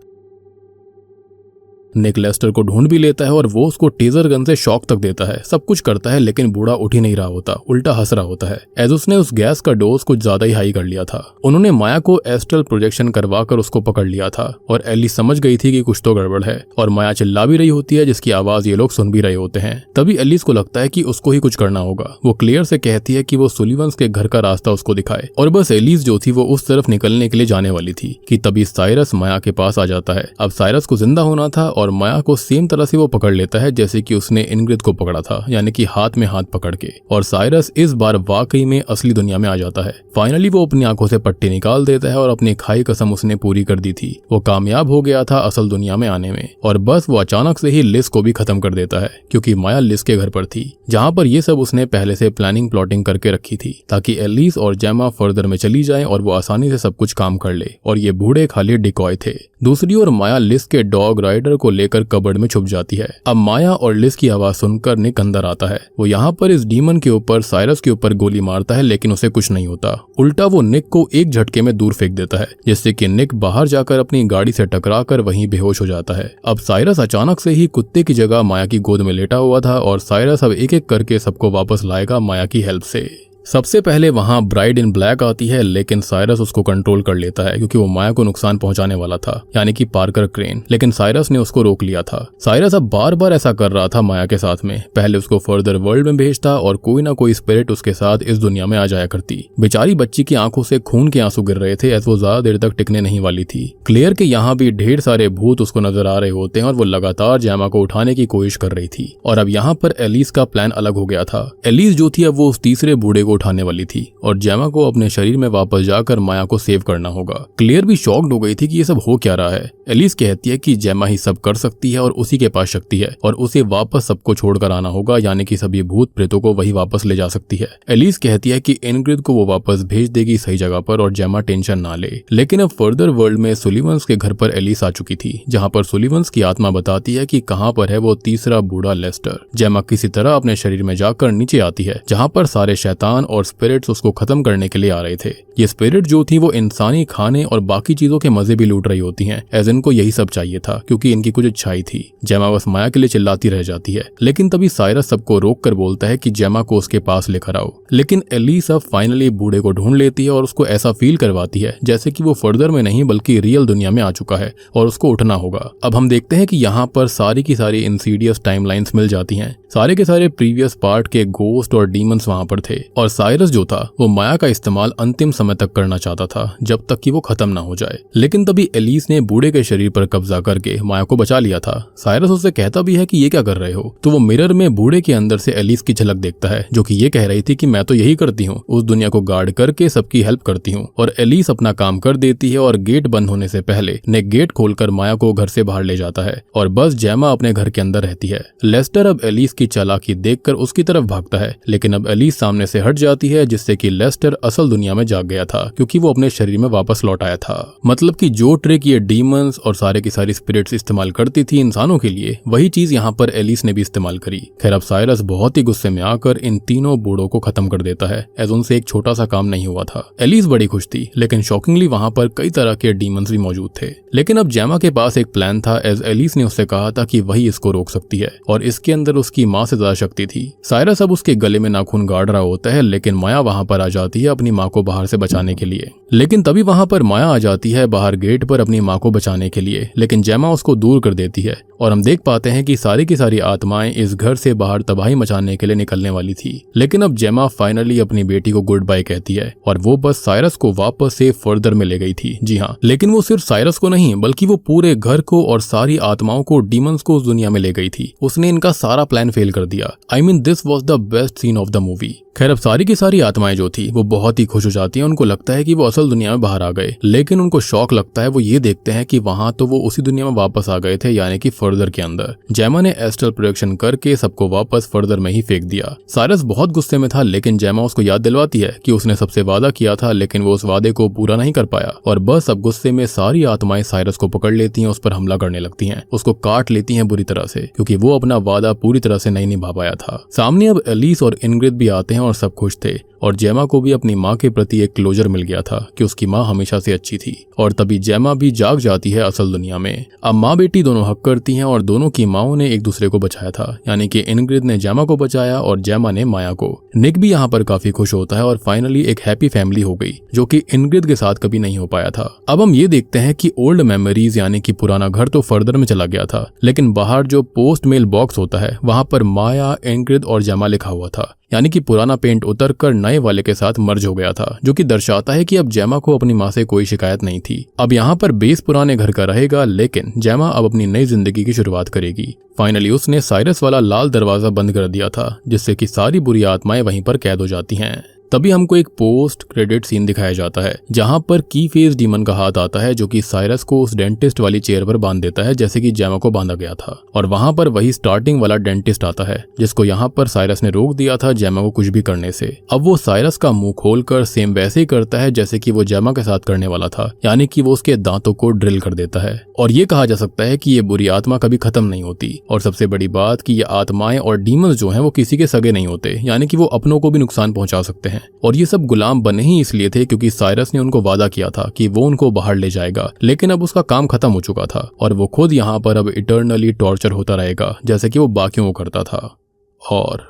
निक लेस्टर को ढूंढ भी लेता है और वो उसको टेजर गन से शॉक तक देता है। सब कुछ करता है लेकिन बूढ़ा उठ ही नहीं रहा होता, उल्टा हंस रहा होता है। एज उसने उस गैस का डोज कुछ ज्यादा ही हाई कर लिया था। उन्होंने माया को एस्ट्रल प्रोजेक्शन करवाकर उसको पकड़ लिया था और एलिस समझ गई थी कि कुछ तो गड़बड़ है और माया चिल्ला भी रही होती है, जिसकी आवाज ये लोग सुन भी रहे होते हैं। तभी एलिस को लगता है कि उसको ही कुछ करना होगा। वो क्लियर से कहती है कि वो सुलिवंस के घर का रास्ता उसको दिखाए और बस एलिस जो थी वो उस तरफ निकलने के लिए जाने वाली थी कि तभी साइरस माया के पास आ जाता है। अब साइरस को जिंदा होना था और माया को सेम तरह से वो पकड़ लेता है जैसे कि उसने इनग्रिड को पकड़ा था, यानी कि हाथ में हाथ पकड़ के। और साइरस इस बार वाकई में असली दुनिया में आ जाता है। फाइनली वो अपनी आंखों से पट्टी निकाल देता है और अपनी खाई कसम उसने पूरी कर दी थी। वो कामयाब हो गया था असल दुनिया में आने में और बस वो अचानक से ही लिस को भी खत्म कर देता है, क्योंकि माया लिस के घर पर थी, जहाँ पर ये सब उसने पहले से प्लानिंग प्लॉटिंग करके रखी थी ताकि एलिस और जैमा फर्दर में चली जाए और वो आसानी से सब कुछ काम कर ले। और ये बूढ़े खाली डिकॉय थे। दूसरी ओर माया लिस के डॉग राइडर को लेकर कबर्ड में छुप जाती है। अब माया और लिस की आवाज सुनकर निक अंदर आता है। वो यहाँ पर इस डीमन के ऊपर साइरस के ऊपर गोली मारता है लेकिन उसे कुछ नहीं होता। उल्टा वो निक को एक झटके में दूर फेंक देता है, जिससे कि निक बाहर जाकर अपनी गाड़ी से टकराकर वहीं बेहोश हो जाता है। अब साइरस अचानक से ही कुत्ते की जगह माया की गोद में लेटा हुआ था और साइरस अब एक एक करके सबको वापस लाएगा माया की हेल्प से। सबसे पहले वहां ब्राइड इन ब्लैक आती है, लेकिन साइरस उसको कंट्रोल कर लेता है क्योंकि वो माया को नुकसान पहुंचाने वाला था, यानी कि पार्कर क्रेन। लेकिन साइरस ने उसको रोक लिया था। साइरस अब बार बार ऐसा कर रहा था माया के साथ में। पहले उसको फर्दर वर्ल्ड में भेजता और कोई ना कोई स्पिरिट उसके साथ इस दुनिया में आ जाया करती। बेचारी बच्ची की आंखों से खून के आंसू गिर रहे थे, ऐसे वो ज्यादा देर तक टिकने नहीं वाली थी। क्लियर के यहाँ भी ढेर सारे भूत उसको नजर आ रहे होते हैं और वो लगातार जैमा को उठाने की कोशिश कर रही थी। और अब यहाँ पर एलिस का प्लान अलग हो गया था। एलिस जो थी अब वो उस तीसरे बूढ़े को उठाने वाली थी और जैमा को अपने शरीर में वापस जाकर माया को सेव करना होगा। क्लियर भी शॉक्ड हो गई थी कि ये सब हो क्या रहा है। एलिस कहती है कि जैमा ही सब कर सकती है और उसी के पास शक्ति है और उसे वापस सबको छोड़कर आना होगा, यानी कि सभी भूत प्रेतों को वही वापस ले जा सकती है। एलिस कहती है कि इनग्रिड को वो वापस भेज देगी सही जगह पर और जैमा टेंशन ना ले। लेकिन अब फर्दर वर्ल्ड में सुलिवंस के घर पर एलिस आ चुकी थी, जहाँ पर सुलिवंस की आत्मा बताती है कि कहाँ पर है वो तीसरा बूढ़ा लेस्टर। जैमा किसी तरह अपने शरीर में जाकर नीचे आती है, जहाँ पर सारे शैतान और स्पिरिट्स उसको खत्म करने के लिए आ रहे थे। ये स्पिरिट जो थी वो इंसानी खाने और बाकी चीजों के मजे भी लूट रही होती हैं, एज इनको यही सब चाहिए था क्योंकि इनकी कुछ इच्छाई थी। जैमा बस माया के लिए चिल्लाती रह जाती है, लेकिन तभी साइरस सबको रोक कर बोलता है कि जैमा को उसके पास लेकर आओ। लेकिन एलिस अब फाइनली बूढ़े को ढूंढ लेती है और उसको ऐसा फील करवाती है जैसे कि वो फर्दर में नहीं बल्कि रियल दुनिया में आ चुका है और उसको उठना होगा। अब हम देखते हैं कि यहाँ पर सारी की सारी इंसीडियस टाइमलाइंस मिल जाती हैं। सारे के सारे प्रीवियस पार्ट के गोस्ट और डीमंस वहां पर थे और साइरस जो था वो माया का इस्तेमाल अंतिम समय तक करना चाहता था, जब तक कि वो खत्म ना हो जाए। लेकिन तभी एलिस ने बूढ़े के शरीर पर कब्जा करके माया को बचा लिया था। साइरस उससे कहता भी है कि ये क्या कर रहे हो, तो वो मिरर में बूढ़े के अंदर से एलिस की झलक देखता है, जो कि ये कह रही थी कि मैं तो यही करती हूँ, उस दुनिया को गार्ड करके सबकी हेल्प करती हूँ। और एलिस अपना काम कर देती है और गेट बंद होने से पहले ने गेट खोलकर माया को घर से बाहर ले जाता है और बस जैमा अपने घर के अंदर रहती है। लेस्टर अब एलिस की चालाकी देखकर उसकी तरफ भागता है, लेकिन अब एलिस सामने से हट जाती है, जिससे कि लेस्टर असल दुनिया में जाग गया था क्योंकि वो अपने शरीर में वापस लौट आया था। मतलब कि जो ट्रिक ये डीमंस और सारे की सारी स्पिरिट्स इस्तेमाल करती थी इंसानों के लिए, वही चीज यहाँ पर एलिस ने भी इस्तेमाल करी। खैर अब साइरस बहुत ही गुस्से में आकर इन तीनों बूढ़ों को खत्म कर देता है, एज उनसे एक छोटा सा काम नहीं हुआ था। एलिस बड़ी खुश थी, लेकिन शॉकिंगली वहां पर कई तरह के डीमंस भी मौजूद थे। लेकिन अब जेमा के पास एक प्लान था, एज एलिस ने उससे कहा था कि वही इसको रोक सकती है और इसके अंदर उसकी माँ से ज्यादा शक्ति थी। साइरस अब उसके गले में नाखून गाड़ रहा होता है, लेकिन माया वहां पर आ जाती है अपनी माँ को बाहर से बचाने के लिए। लेकिन तभी वहां पर माया आ जाती है बाहर गेट पर अपनी माँ को बचाने के लिए, लेकिन जेमा उसको दूर कर देती है और हम देख पाते हैं कि सारी की सारी आत्माएं इस घर से बाहर तबाही मचाने के लिए निकलने वाली थी। लेकिन अब जेमा फाइनली अपनी बेटी को गुड बाय कहती है और वो बस साइरस को वापस से फर्दर में ले गई थी। जी हाँ, लेकिन वो सिर्फ साइरस को नहीं बल्कि वो पूरे घर को और सारी आत्माओं को, डीमंस को उस दुनिया में ले गई थी। उसने इनका सारा प्लान फेल कर दिया। I mean this was the best scene of the movie. खैर अब सारी की सारी आत्माएं जो थी वो बहुत ही खुश हो जाती हैं। उनको लगता है कि वो असल दुनिया में बाहर आ गए, लेकिन उनको शौक लगता है। वो ये देखते हैं कि वहां तो वो उसी दुनिया में वापस आ गए थे, यानी कि फर्दर के अंदर। जेमा ने एस्ट्रल प्रोजेक्शन करके सबको वापस फर्दर में ही फेंक दिया। साइरस बहुत गुस्से में था, लेकिन जेमा उसको याद दिलवाती है कि उसने सबसे वादा किया था, लेकिन वो उस वादे को पूरा नहीं कर पाया। और बस अब गुस्से में सारी आत्माएं साइरस को पकड़ लेती हैं, उस पर हमला करने लगती हैं, उसको काट लेती हैं बुरी तरह से, क्योंकि वो अपना वादा पूरी तरह से नहीं निभा पाया था। सामने अब एलिस और इनग्रिड भी आते हैं और सब खुश थे और जेमा को भी अपनी माँ के प्रति एक क्लोजर मिल गया था कि उसकी माँ हमेशा से अच्छी थी। और तभी जेमा भी जाग जाती है असल दुनिया में। अब माँ बेटी दोनों हक करती हैं और दोनों की माओं ने एक दूसरे को बचाया था, यानी कि इनग्रिड ने जेमा को बचाया और जेमा ने माया को। निक भी यहाँ पर काफी खुश होता है और फाइनली एक हैप्पी फैमिली हो गई, जो कि इनग्रिड के साथ कभी नहीं हो पाया था। अब हम ये देखते हैं कि ओल्ड मेमोरीज यानी कि पुराना घर तो फर्दर में चला गया था, लेकिन बाहर जो पोस्ट मेल बॉक्स होता है वहां पर माया, इनग्रिड और जेमा लिखा हुआ था, यानी कि पुराना पेंट उतर कर नए वाले के साथ मर्ज हो गया था, जो कि दर्शाता है कि अब जेमा को अपनी माँ से कोई शिकायत नहीं थी। अब यहाँ पर बेस पुराने घर का रहेगा, लेकिन जेमा अब अपनी नई जिंदगी की शुरुआत करेगी। फाइनली उसने साइरस वाला लाल दरवाजा बंद कर दिया था, जिससे कि सारी बुरी आत्माएं वहीं पर कैद हो जाती हैं। तभी हमको एक पोस्ट क्रेडिट सीन दिखाया जाता है, जहां पर की फेस डीमन का हाथ आता है, जो कि साइरस को उस डेंटिस्ट वाली चेयर पर बांध देता है, जैसे कि जेमा को बांधा गया था। और वहां पर वही स्टार्टिंग वाला डेंटिस्ट आता है, जिसको यहाँ पर साइरस ने रोक दिया था जेमा को कुछ भी करने से। अब वो साइरस का मुंह खोलकर सेम वैसे ही करता है जैसे कि वो जेमा के साथ करने वाला था, यानी कि वो उसके दांतों को ड्रिल कर देता है। और ये कहा जा सकता है कि ये बुरी आत्मा कभी खत्म नहीं होती। और सबसे बड़ी बात कि ये आत्माएं और डीमंस जो हैं वो किसी के सगे नहीं होते, यानी कि वो अपनों को भी नुकसान पहुंचा सकते हैं। और ये सब गुलाम बने ही इसलिए थे क्योंकि साइरस ने उनको वादा किया था कि वो उनको बाहर ले जाएगा, लेकिन अब उसका काम खत्म हो चुका था और वो खुद यहाँ पर अब इटर्नली टॉर्चर होता रहेगा, जैसे कि वो बाकियों को करता था। और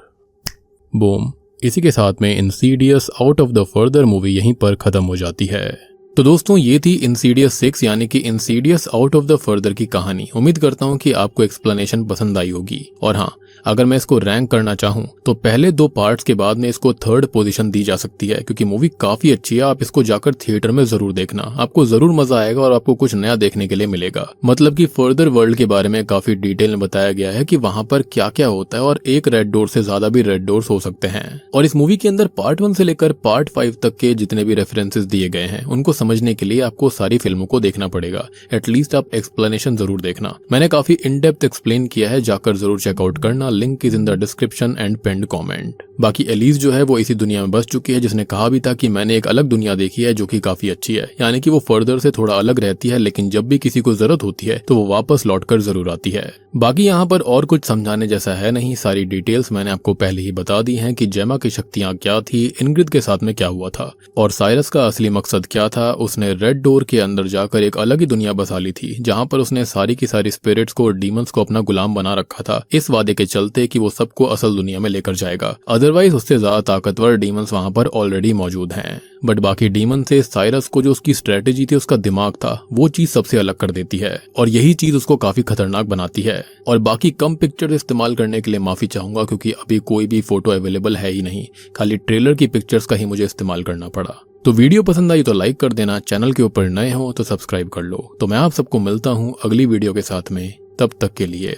बूम, इसी के साथ में Insidious out of the further movie यहीं पर खत्म हो जाती है। तो दोस्तों ये थी इंसीडियस 6 यानी कि Insidious out of the further की कहानी। उम्मीद करता हूँ कि आपको एक्सप्लेनेशन पसंद आई होगी। और हाँ, अगर मैं इसको रैंक करना चाहूँ तो पहले 2 पार्ट्स के बाद में इसको 3rd पोजीशन दी जा सकती है, क्योंकि मूवी काफी अच्छी है। आप इसको जाकर थिएटर में जरूर देखना, आपको जरूर मजा आएगा और आपको कुछ नया देखने के लिए मिलेगा। मतलब कि फर्दर वर्ल्ड के बारे में काफी डिटेल में बताया गया है कि वहां पर क्या क्या होता है और एक रेड डोर से ज्यादा भी रेड डोर्स हो सकते हैं। और इस मूवी के अंदर पार्ट 1 से लेकर पार्ट 5 तक के जितने भी रेफरेंसेस दिए गए हैं उनको समझने के लिए आपको सारी फिल्मों को देखना पड़ेगा। एटलीस्ट आप एक्सप्लेनेशन जरूर देखना। मैंने काफी इन डेप्थ एक्सप्लेन किया है, जाकर जरूर चेकआउट करना। Link is in the description and pinned comment. बाकी एलिस जो है वो इसी दुनिया में बस चुकी है, जिसने कहा भी था कि मैंने एक अलग दुनिया देखी है जो कि काफी अच्छी है, यानी कि वो फर्दर से थोड़ा अलग रहती है, लेकिन जब भी किसी को जरूरत होती है तो वो वापस लौटकर जरूर आती है। बाकी यहाँ पर और कुछ समझाने जैसा है नहीं, सारी डिटेल्स मैंने आपको पहले ही बता दी हैं कि जेमा की शक्तियां क्या थी, इनग्रिड के साथ में क्या हुआ था और साइरस का असली मकसद क्या था। उसने रेड डोर के अंदर जाकर एक अलग ही दुनिया बसा ली थी, जहाँ पर उसने सारी की सारी स्पिरिट्स को और डीमंस को अपना गुलाम बना रखा था, इस वादे के चलते कि वो सबको असल दुनिया में लेकर जाएगा। अदरवाइज उससे ज्यादा ताकतवर डीमंस वहां पर ऑलरेडी मौजूद हैं। बट बाकी डीमन से साइरस को जो उसकी स्ट्रेटेजी थी, उसका दिमाग था, वो चीज सबसे अलग कर देती है और यही चीज उसको काफी खतरनाक बनाती है। और बाकी कम पिक्चर इस्तेमाल करने के लिए माफी चाहूंगा, क्योंकि अभी कोई भी फोटो अवेलेबल है ही नहीं, खाली ट्रेलर की पिक्चर्स का ही मुझे इस्तेमाल करना पड़ा। तो वीडियो पसंद आई तो लाइक कर देना, चैनल के ऊपर नए हो तो सब्सक्राइब कर लो। तो मैं आप सबको मिलता हूँ अगली वीडियो के साथ में, तब तक के लिए